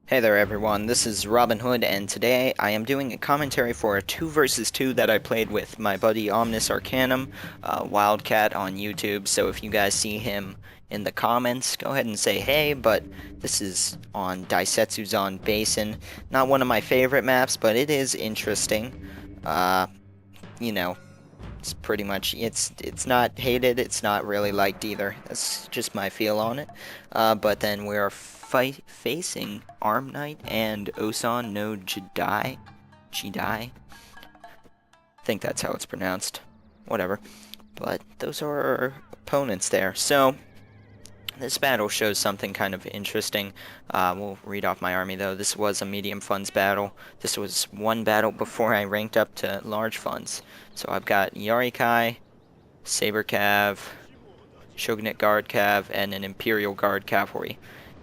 Hey there everyone, this is Robin Hood, and today I am doing a commentary for a 2 versus 2 that I played with my buddy Omnis Arcanum, Wildcat on YouTube, so if you guys see him in the comments, go ahead and say hey, but this is on Daisetsu Basin. Not one of my favorite maps, but it is interesting. Uh, you know, it's pretty much, it's not hated, it's not really liked either. That's just my feel on it. But then we are facing Arm Knight and Osan no Jidai. Jidai? I think that's how it's pronounced. Whatever. But those are our opponents there. So, this battle shows something kind of interesting. We'll read off my army though. This was a medium funds battle. This was one battle before I ranked up to large funds. So I've got Yarikai, Saber Cav, Shogunate Guard Cav, and an Imperial Guard Cavalry.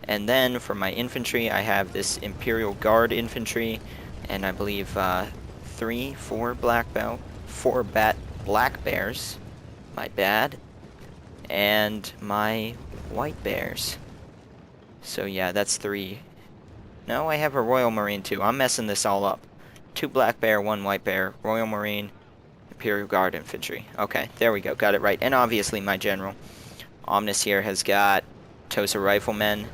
And then for my infantry, I have this Imperial Guard infantry, and I believe four black black bears. My bad. And my white bears. So yeah, that's 3. No, I have a Royal Marine too. I'm messing this all up. 2 black bear, 1 white bear, Royal Marine, Imperial Guard infantry. Okay, there we go, got it right. And obviously my general. Omnis here has got Tosa riflemen,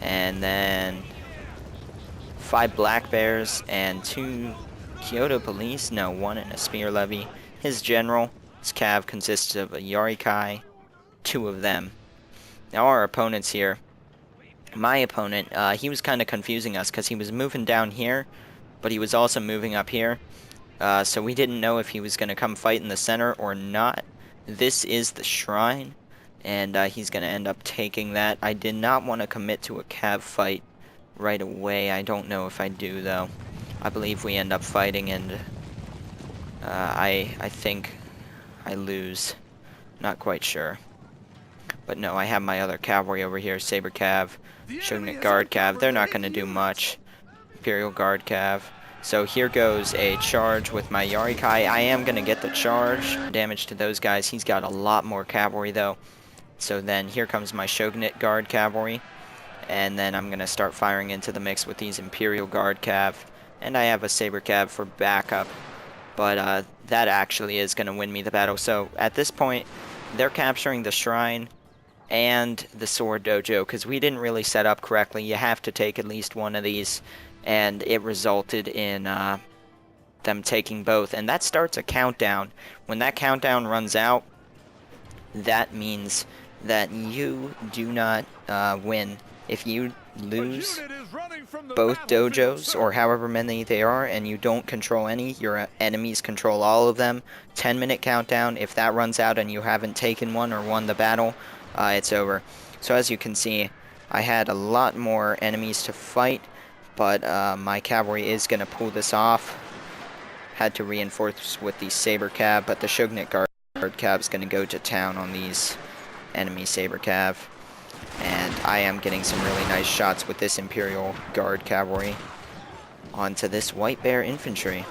and then 5 black bears and 2 Kyoto police. No, 1 and a spear levy. His general, his cav consists of a Yarikai, 2 of them. Now our opponents here, my opponent, he was kind of confusing us because he was moving down here, but he was also moving up here. So we didn't know if he was going to come fight in the center or not. This is the shrine, and he's going to end up taking that. I did not want to commit to a cav fight right away. I don't know if I do, though. I believe we end up fighting, and I think I lose. Not quite sure. But no, I have my other cavalry over here, Saber Cav, Shogunate Guard Cav. They're not going to do much. Imperial Guard Cav. So here goes a charge with my Yarikai. I am going to get the charge. Damage to those guys. He's got a lot more cavalry, though. So then here comes my Shogunate Guard Cavalry. And then I'm going to start firing into the mix with these Imperial Guard Cav. And I have a Saber Cav for backup. But that actually is going to win me the battle. So at this point, they're capturing the shrine and the sword dojo, because we didn't really set up correctly. You have to take at least one of these, and it resulted in them taking both, and that starts a countdown. When that countdown runs out, that means that you do not win. If you lose both dojos, or however many they are, and you don't control any, your enemies control all of them. 10-minute countdown. If that runs out and you haven't taken one or won the battle, it's over. So as you can see, I had a lot more enemies to fight, but my cavalry is going to pull this off. Had to reinforce with the Saber Cav, but the Shogunate Guard Cav is going to go to town on these enemy Saber Cav. And I am getting some really nice shots with this Imperial Guard Cavalry onto this White Bear Infantry.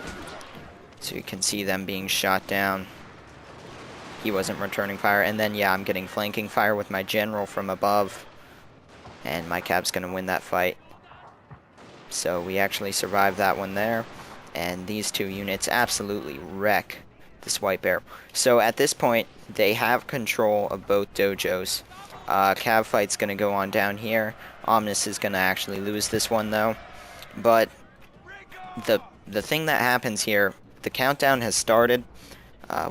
So you can see them being shot down. He wasn't returning fire. And then, yeah, I'm getting flanking fire with my general from above. And my Cav's going to win that fight. So we actually survived that one there. And these 2 units absolutely wreck this White Bear. So at this point, they have control of both dojos. Cav fight's going to go on down here. Omnis is going to actually lose this one, though. But the thing that happens here, the countdown has started.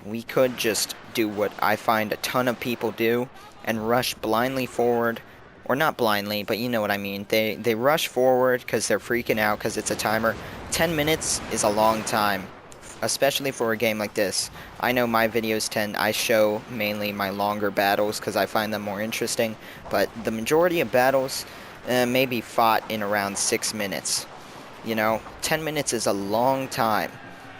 We could just do what I find a ton of people do and rush blindly forward. Or not blindly, but you know what I mean. They rush forward because they're freaking out because it's a timer. 10 minutes is a long time, especially for a game like this. I know my videos I show mainly my longer battles because I find them more interesting, but the majority of battles may be fought in around 6 minutes. You know, 10 minutes is a long time.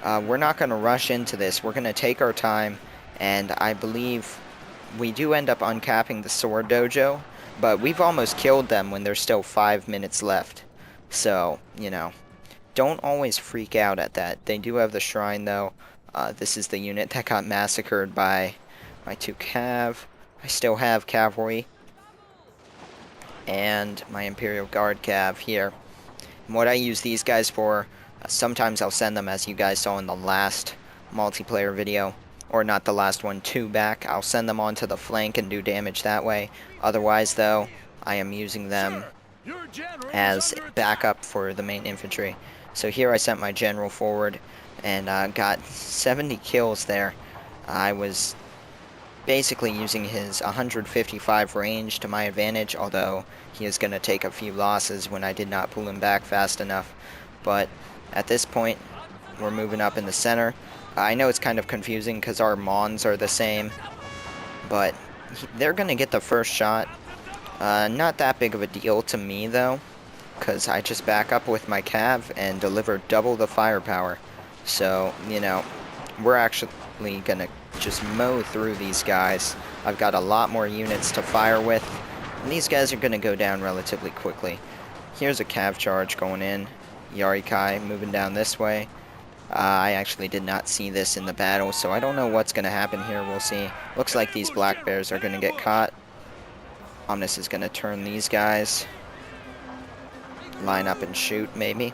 We're not going to rush into this. We're going to take our time, and I believe we do end up uncapping the sword dojo, but we've almost killed them when there's still 5 minutes left. So, you know, don't always freak out at that. They do have the shrine, though. This is the unit that got massacred by my 2 cav. I still have cavalry. And my Imperial Guard cav here. What I use these guys for, sometimes I'll send them, as you guys saw in the last multiplayer video, or not the last one, 2 back. I'll send them onto the flank and do damage that way. Otherwise, though, I am using them as backup for the main infantry. So here I sent my general forward and got 70 kills there. I was basically using his 155 range to my advantage, although he is going to take a few losses when I did not pull him back fast enough. But at this point, we're moving up in the center. I know it's kind of confusing because our Mons are the same, but they're going to get the first shot. Not that big of a deal to me, though, because I just back up with my cav and deliver double the firepower. So, you know, we're actually going to just mow through these guys. I've got a lot more units to fire with, and these guys are going to go down relatively quickly. Here's a cav charge going in. Yarikai moving down this way. I actually did not see this in the battle, so I don't know what's going to happen here. We'll see. Looks like these black bears are going to get caught. Omnis is going to turn these guys. Line up and shoot, maybe.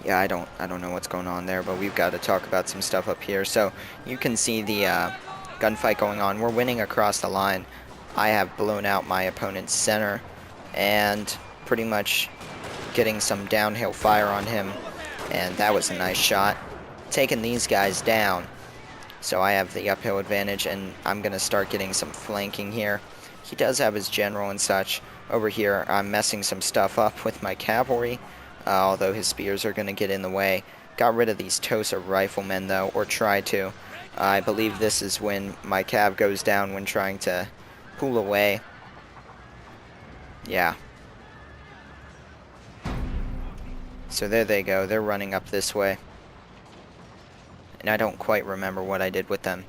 Yeah, I don't know what's going on there, but we've got to talk about some stuff up here. So you can see the gunfight going on. We're winning across the line. I have blown out my opponent's center and pretty much getting some downhill fire on him, and that was a nice shot. Taking these guys down, so I have the uphill advantage, and I'm going to start getting some flanking here. He does have his general and such. Over here, I'm messing some stuff up with my cavalry, although his spears are going to get in the way. Got rid of these Tosa riflemen, though, or tried to. I believe this is when my cav goes down when trying to pull away. Yeah. So there they go. They're running up this way. And I don't quite remember what I did with them.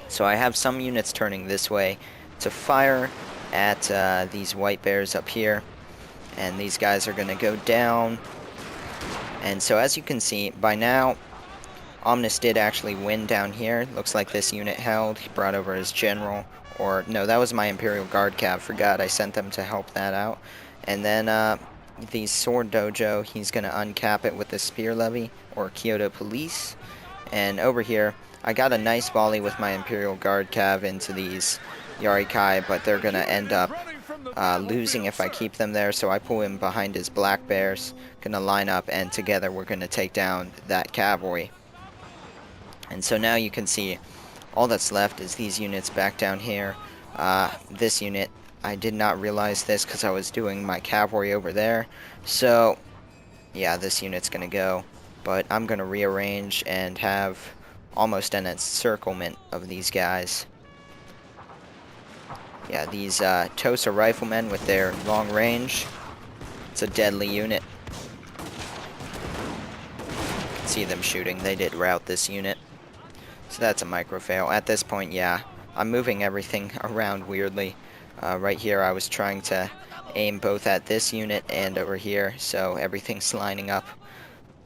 So I have some units turning this way to fire at these white bears up here. And these guys are going to go down. And so as you can see, by now, Omnis did actually win down here. Looks like this unit held. He brought over his general. Or, no, that was my Imperial Guard cav. Forgot, I sent them to help that out. And then the Sword Dojo, he's going to uncap it with the Spear Levy, or Kyoto Police. And over here, I got a nice volley with my Imperial Guard cav into these Yarikai, but they're going to end up losing if I keep them there, so I pull him behind his black bears. Gonna line up, and together we're gonna take down that cavalry. And so now you can see all that's left is these units back down here. This unit, I did not realize this because I was doing my cavalry over there. So yeah, this unit's gonna go, but I'm gonna rearrange and have almost an encirclement of these guys. Yeah, these Tosa riflemen with their long range. It's a deadly unit. You can see them shooting. They did rout this unit. So that's a micro fail. At this point, yeah, I'm moving everything around weirdly. Right here, I was trying to aim both at this unit and over here, so everything's lining up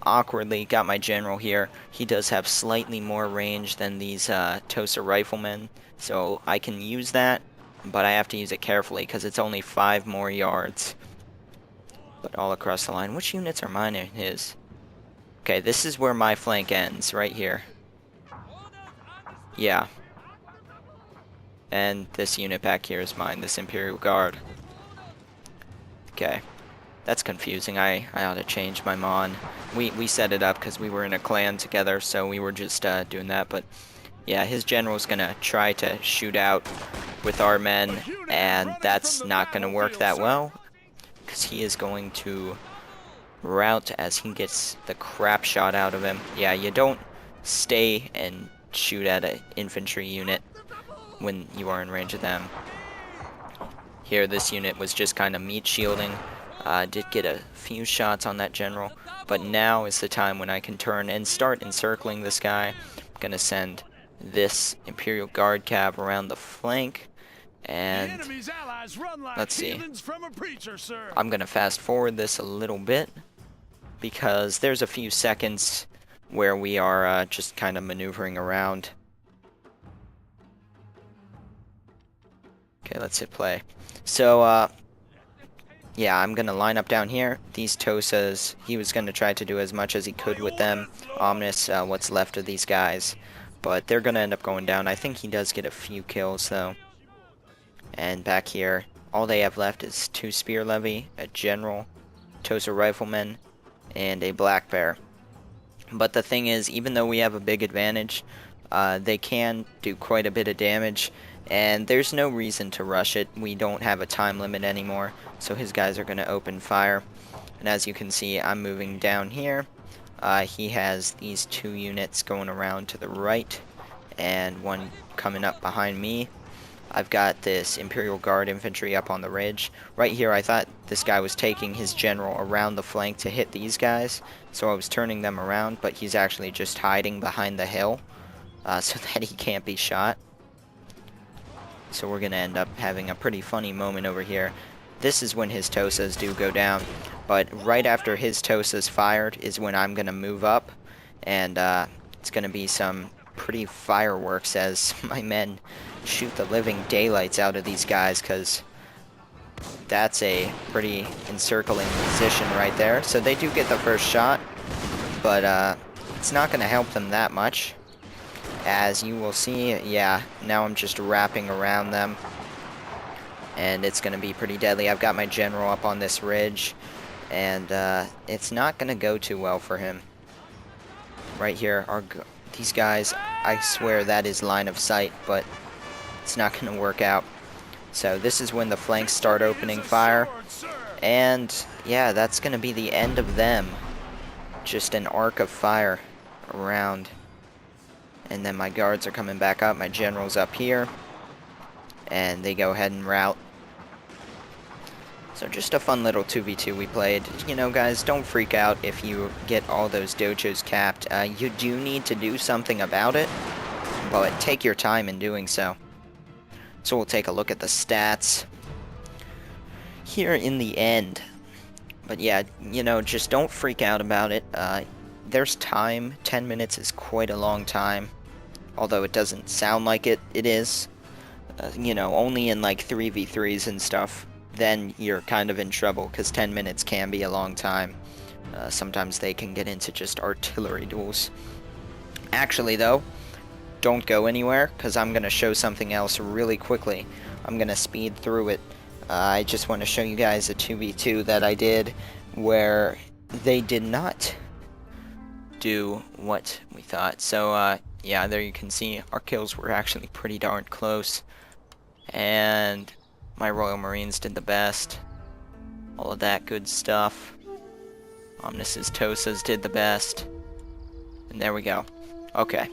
awkwardly. Got my general here. He does have slightly more range than these Tosa riflemen, so I can use that. But I have to use it carefully because it's only 5 more yards. But all across the line. Which units are mine and his? Okay, this is where my flank ends, right here. Yeah. And this unit back here is mine, this Imperial Guard. Okay. That's confusing. I ought to change my Mon. We set it up because we were in a clan together, so we were just doing that. But yeah, his general's gonna try to shoot out with our men, and that's not gonna work that well because he is going to rout as he gets the crap shot out of him. Yeah, you don't stay and shoot at an infantry unit when you are in range of them. Here, this unit was just kind of meat shielding. Did get a few shots on that general, but now is the time when I can turn and start encircling this guy. I'm gonna send this Imperial Guard cav around the flank, and let's see. I'm gonna fast forward this a little bit because there's a few seconds where we are just kind of maneuvering around. Okay, let's hit play. So, yeah, I'm gonna line up down here. These Tosas, he was gonna try to do as much as he could with them. Omnis, what's left of these guys. But they're gonna end up going down. I think he does get a few kills, though. And back here, all they have left is 2 Spear Levy, a General, Tosa Rifleman, and a Black Bear. But the thing is, even though we have a big advantage, they can do quite a bit of damage, and there's no reason to rush it. We don't have a time limit anymore, so his guys are going to open fire. And as you can see, I'm moving down here. He has these 2 units going around to the right, and one coming up behind me. I've got this Imperial Guard infantry up on the ridge. Right here, I thought this guy was taking his general around the flank to hit these guys, so I was turning them around, but he's actually just hiding behind the hill, so that he can't be shot. So we're going to end up having a pretty funny moment over here. This is when his Tosas do go down, but right after his Tosas fired is when I'm going to move up, and it's going to be some pretty fireworks as my men shoot the living daylights out of these guys, because that's a pretty encircling position right there. So they do get the first shot, but it's not going to help them that much. As you will see, yeah, now I'm just wrapping around them, and it's going to be pretty deadly. I've got my general up on this ridge, and it's not going to go too well for him. Right here, these guys, I swear that is line of sight, but it's not going to work out. So this is when the flanks start opening fire, and yeah, that's going to be the end of them. Just an arc of fire around. And then my guards are coming back up, my general's up here, and they go ahead and rout. So just a fun little 2v2 we played. You know, guys, don't freak out if you get all those dojos capped. You do need to do something about it, but take your time in doing so. So we'll take a look at the stats here in the end. But yeah, you know, just don't freak out about it. There's time. 10 minutes is quite a long time, although it doesn't sound like it is. You know, only in like 3v3s and stuff, then you're kind of in trouble, because 10 minutes can be a long time. Sometimes they can get into just artillery duels. Actually, though, don't go anywhere, because I'm going to show something else really quickly. I'm going to speed through it. I just want to show you guys a 2v2 that I did where they did not do what we thought. So, yeah, there you can see our kills were actually pretty darn close. And my Royal Marines did the best. All of that good stuff. Omnis's Tosas did the best. And there we go. Okay.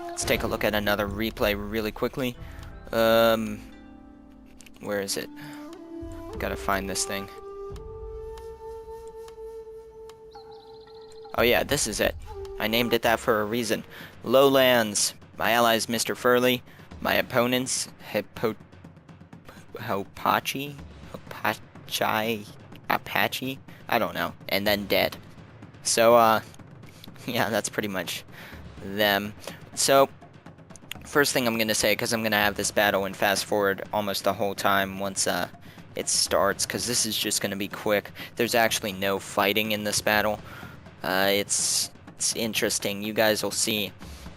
Let's take a look at another replay really quickly. Where is it? Gotta find this thing. Oh yeah, this is it. I named it that for a reason. Lowlands. My allies, Mr. Furley. My opponents, Apache? I don't know. And then dead. So, yeah, that's pretty much them. So, first thing I'm going to say, because I'm going to have this battle and fast forward almost the whole time once it starts, because this is just going to be quick. There's actually no fighting in this battle. It's interesting. You guys will see.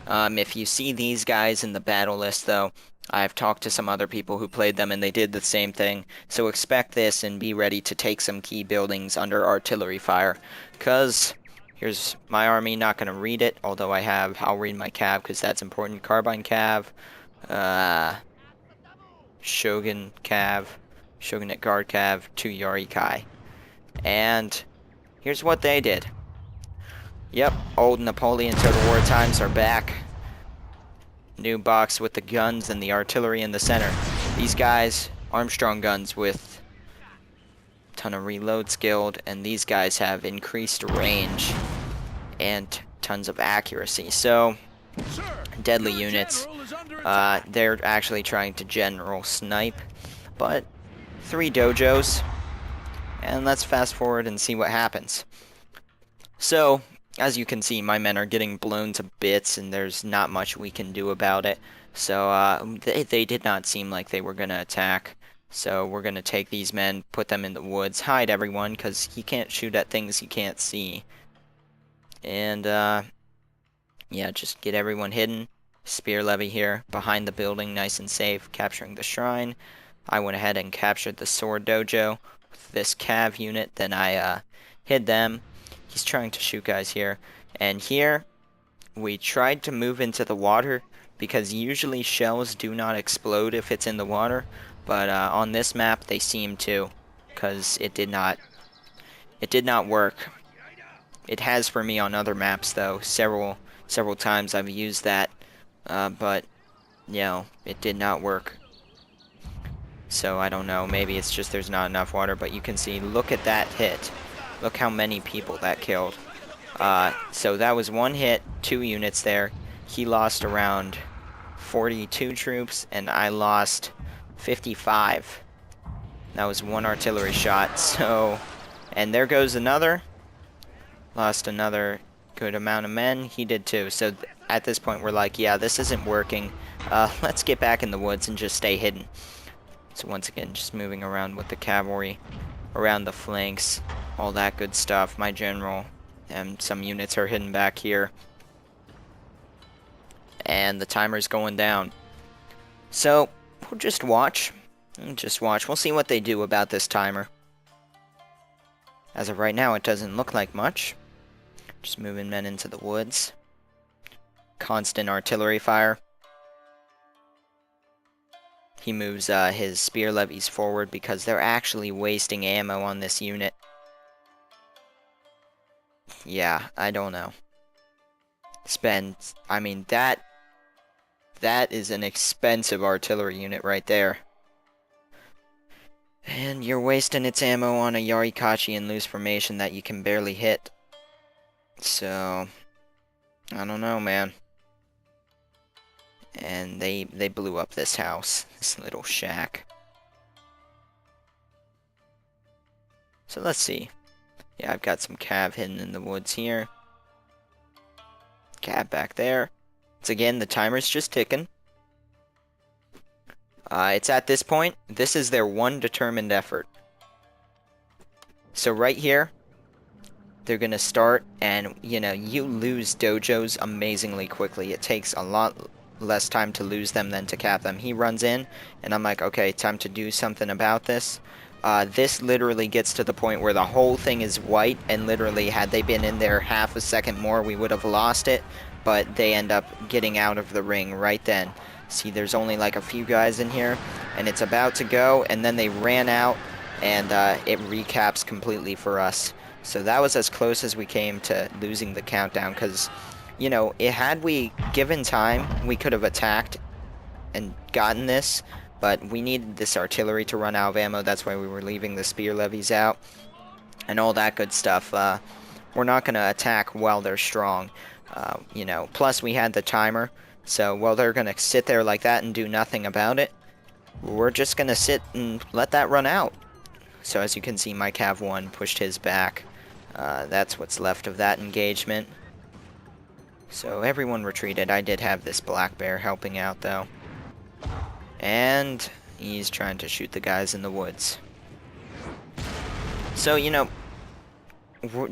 If you see these guys in the battle list, though, I've talked to some other people who played them, and they did the same thing. So expect this and be ready to take some key buildings under artillery fire. Because here's my army, not going to read it, although I'll read my cav, because that's important. Carbine cav, Shogun cav, Shogunate guard cav, 2 Yari Kai. And here's what they did. Yep, old Napoleon Total War times are back. New box with the guns and the artillery in the center. These guys, Armstrong guns with a ton of reload skilled, and these guys have increased range and tons of accuracy. So, deadly units. They're actually trying to general snipe, but 3 dojos, and let's fast forward and see what happens. So, as you can see, my men are getting blown to bits, and there's not much we can do about it. So, they did not seem like they were going to attack. So we're gonna take these men, put them in the woods, hide everyone, because he can't shoot at things he can't see. And, yeah, just get everyone hidden. Spear levy here, behind the building, nice and safe, capturing the shrine. I went ahead and captured the sword dojo with this cav unit, then I, hid them. He's trying to shoot guys here. And here, we tried to move into the water, because usually shells do not explode if it's in the water. But on this map, they seem to, because it did not work. It has for me on other maps, though. Several times I've used that, but, you know, it did not work. So I don't know, maybe it's just there's not enough water, but you can see, look at that hit. Look how many people that killed. So that was one hit, 2 units there. He lost around 42 troops, and I lost 55. That was 1 artillery shot, so... And there goes another. Lost another good amount of men. He did too. So at this point, we're like, yeah, this isn't working. Let's get back in the woods and just stay hidden. So once again, just moving around with the cavalry, around the flanks, all that good stuff. My general and some units are hidden back here. And the timer's going down. So we'll just watch. We'll see what they do about this timer. As of right now, it doesn't look like much. Just moving men into the woods. Constant artillery fire. He moves his spear levies forward because they're actually wasting ammo on this unit. Yeah, I don't know. I mean, that is an expensive artillery unit right there. And you're wasting its ammo on a Yarikachi in loose formation that you can barely hit. So, I don't know, man. And they blew up this house, this little shack. So let's see. Yeah, I've got some cav hidden in the woods here. Cav back there. Once again, the timer's just ticking. It's at this point, this is their one determined effort. So right here, they're gonna start, and you know, you lose dojos amazingly quickly. It takes a lot less time to lose them than to cap them. He runs in, and I'm like, okay, time to do something about this. This literally gets to the point where the whole thing is white, and literally, had they been in there half a second more, we would have lost it, but they end up getting out of the ring right then. See, there's only like a few guys in here, and it's about to go, and then they ran out, and it recaps completely for us. So that was as close as we came to losing the countdown, because, you know, had we given time, we could have attacked and gotten this, but we needed this artillery to run out of ammo. That's why we were leaving the spear levies out, and all that good stuff. We're not going to attack while they're strong, you know, plus we had the timer. So while they're going to sit there like that and do nothing about it, we're just going to sit and let that run out. So as you can see, my Cav 1 pushed his back. That's what's left of that engagement. So everyone retreated. I did have this black bear helping out, though. And he's trying to shoot the guys in the woods. So, you know,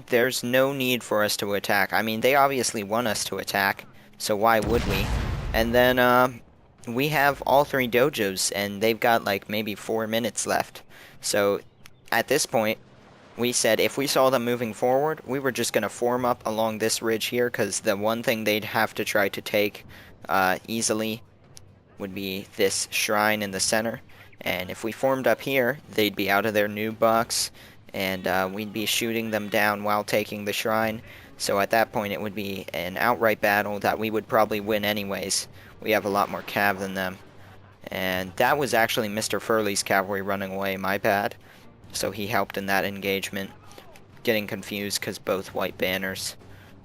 there's no need for us to attack. I mean, they obviously want us to attack, so why would we? And then, we have all 3 dojos, and they've got, like, maybe 4 minutes left. So, at this point, we said if we saw them moving forward, we were just going to form up along this ridge here, because the one thing they'd have to try to take easily would be this shrine in the center. And if we formed up here, they'd be out of their noob box, and we'd be shooting them down while taking the shrine. So at that point, it would be an outright battle that we would probably win anyways. We have a lot more cav than them. And that was actually Mr. Furley's cavalry running away, my bad. So he helped in that engagement. Getting confused because both white banners.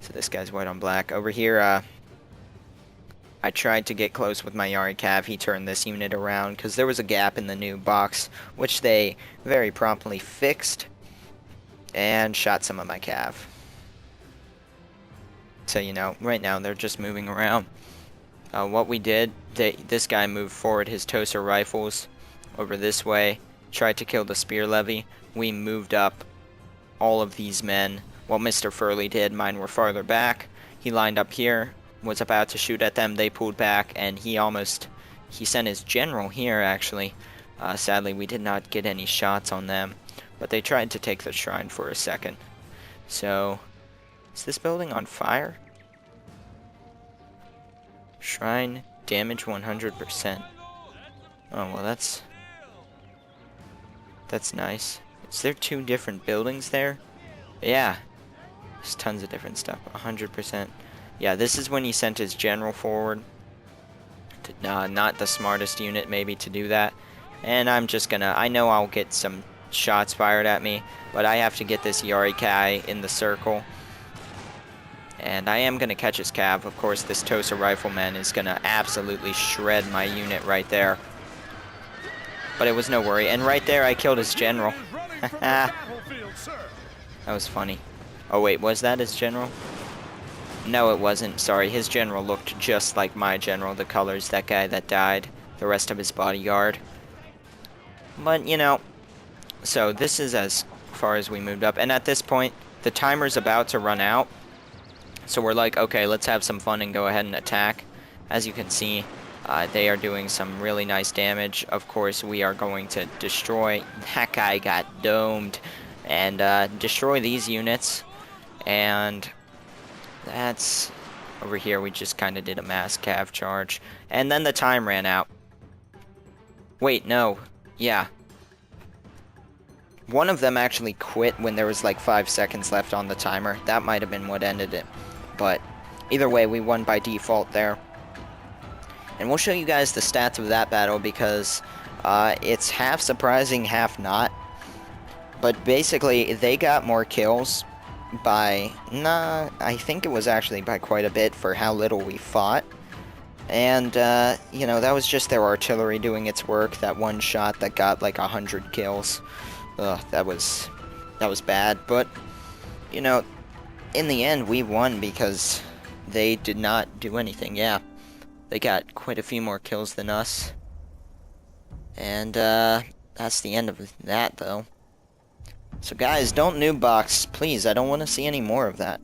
So this guy's white on black. Over here, I tried to get close with my Yari Cav. He turned this unit around because there was a gap in the new box, which they very promptly fixed. And shot some of my Cav. So, you know, right now they're just moving around. What we did, this guy moved forward his Tosa rifles over this way, tried to kill the spear levy. We moved up all of these men. Well, Mr. Furley did. Mine were farther back. He lined up here, was about to shoot at them. They pulled back, and he sent his general here, actually. Sadly, we did not get any shots on them, but they tried to take the shrine for a second. So, is this building on fire? Shrine damage 100%. Oh, well, that's nice. Is there 2 different buildings there? Yeah. There's tons of different stuff. 100%. Yeah, this is when he sent his general forward. Not the smartest unit, maybe, to do that. And I'm just gonna... I know I'll get some shots fired at me, but I have to get this Yarikai in the circle. And I am gonna catch his cav. Of course, this Tosa rifleman is gonna absolutely shred my unit right there. But it was no worry. And right there, I killed his general. That was funny. Oh, wait, was that his general? No, it wasn't. Sorry, his general looked just like my general. The colors, that guy that died. The rest of his bodyguard. But, you know, so this is as far as we moved up. And at this point, the timer's about to run out. So we're like, okay, let's have some fun and go ahead and attack. As you can see, they are doing some really nice damage. Of course, we are going to destroy... That guy got domed. And destroy these units. And that's... Over here, we just kind of did a mass cav charge. And then the time ran out. Wait, no. Yeah. One of them actually quit when there was like 5 seconds left on the timer. That might have been what ended it. But either way, we won by default there. And we'll show you guys the stats of that battle because it's half surprising, half not. But basically, they got more kills by... I think it was actually by quite a bit for how little we fought. And, you know, that was just their artillery doing its work. That one shot that got like 100 kills. Ugh, that was bad. But, you know, in the end, we won because they did not do anything. Yeah, they got quite a few more kills than us. And, that's the end of that, though. So, guys, don't noob box. Please, I don't want to see any more of that.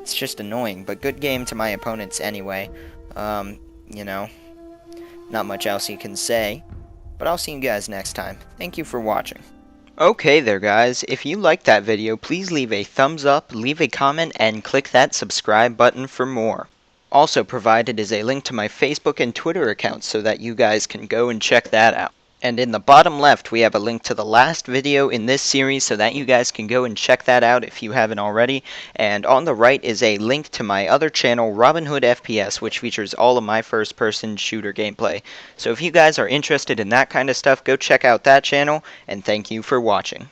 It's just annoying, but good game to my opponents anyway. You know, not much else you can say. But I'll see you guys next time. Thank you for watching. Okay there, guys. If you liked that video, please leave a thumbs up, leave a comment, and click that subscribe button for more. Also provided is a link to my Facebook and Twitter accounts so that you guys can go and check that out. And in the bottom left, we have a link to the last video in this series so that you guys can go and check that out if you haven't already. And on the right is a link to my other channel, Robin Hood FPS, which features all of my first-person shooter gameplay. So if you guys are interested in that kind of stuff, go check out that channel, and thank you for watching.